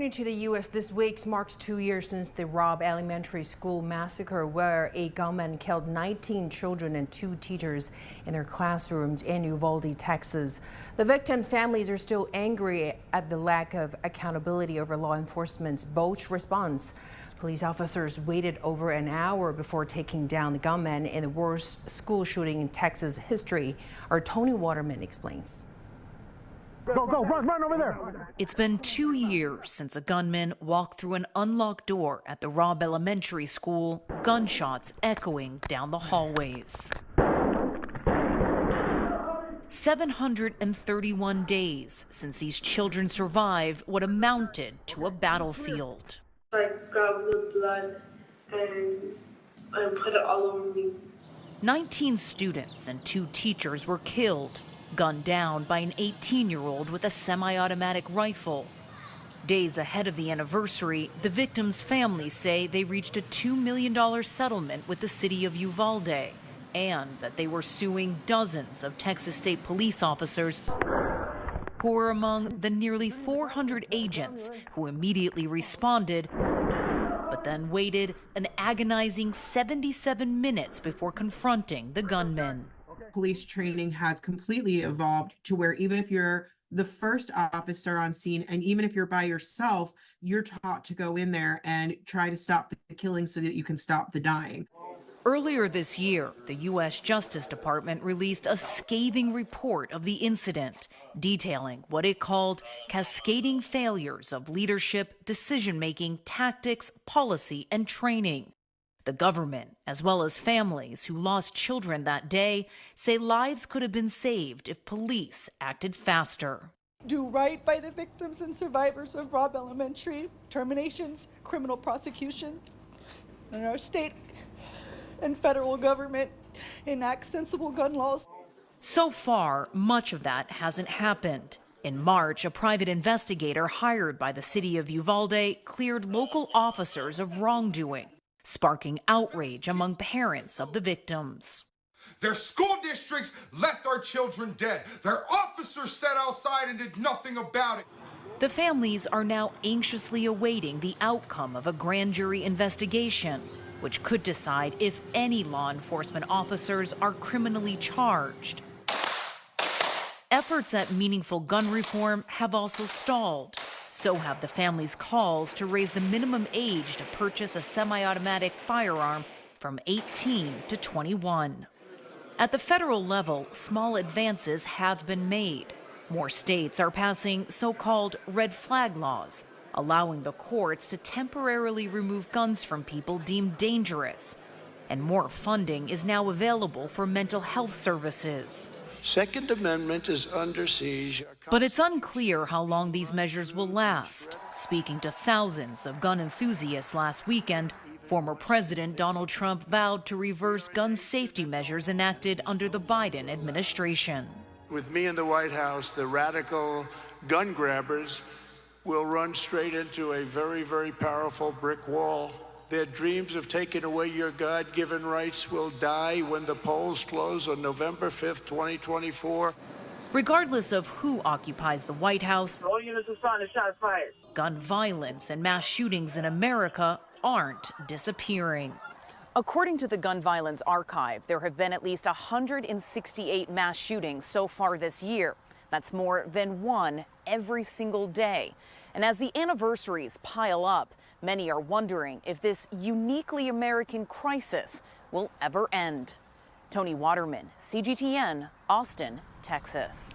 To the U.S. this week marks 2 years since the Robb Elementary School massacre, where a gunman killed 19 children and 2 teachers in their classrooms in Uvalde, Texas. The victims' families are still angry at the lack of accountability over law enforcement's botched response. Police officers waited over an hour before taking down the gunman in the worst school shooting in Texas history. Our Toni Waterman explains. Go, run over there. It's been 2 years since a gunman walked through an unlocked door at the Robb Elementary School, gunshots echoing down the hallways. 731 days since these children survived what amounted to a battlefield. I grabbed the blood and put it all over me. 19 students and 2 teachers were killed, gunned down by an 18-year-old with a semi-automatic rifle. Days ahead of the anniversary, the victims' families say they reached a $2 million settlement with the city of Uvalde, and that they were suing dozens of Texas state police officers who were among the nearly 400 agents who immediately responded, but then waited an agonizing 77 minutes before confronting the gunman. Police training has completely evolved to where even if you're the first officer on scene and even if you're by yourself, you're taught to go in there and try to stop the killing so that you can stop the dying. Earlier this year, the U.S. Justice Department released a scathing report of the incident, detailing what it called cascading failures of leadership, decision-making, tactics, policy, and training. The government, as well as families who lost children that day, say lives could have been saved if police acted faster. Do right by the victims and survivors of Robb Elementary, terminations, criminal prosecution, and our state and federal government enact sensible gun laws. So far, much of that hasn't happened. In March, a private investigator hired by the city of Uvalde cleared local officers of wrongdoing, sparking outrage among parents of the victims. Their school districts left our children dead. Their officers sat outside and did nothing about it. The families are now anxiously awaiting the outcome of a grand jury investigation, which could decide if any law enforcement officers are criminally charged. Efforts at meaningful gun reform have also stalled. So have the families' calls to raise the minimum age to purchase a semi-automatic firearm from 18 to 21. At the federal level, small advances have been made. More states are passing so-called red flag laws, allowing the courts to temporarily remove guns from people deemed dangerous. And more funding is now available for mental health services. Second Amendment is under siege. But it's unclear how long these measures will last. Speaking to thousands of gun enthusiasts last weekend, former President Donald Trump vowed to reverse gun safety measures enacted under the Biden administration. With me in the White House, the radical gun grabbers will run straight into a very, very powerful brick wall. Their dreams of taking away your God-given rights will die when the polls close on November 5th, 2024. Regardless of who occupies the White House, All units responded, shots fired. gun violence and mass shootings in America aren't disappearing. According to the Gun Violence Archive, there have been at least 168 mass shootings so far this year. That's more than one every single day. And as the anniversaries pile up, many are wondering if this uniquely American crisis will ever end. Toni Waterman, CGTN, Austin, Texas.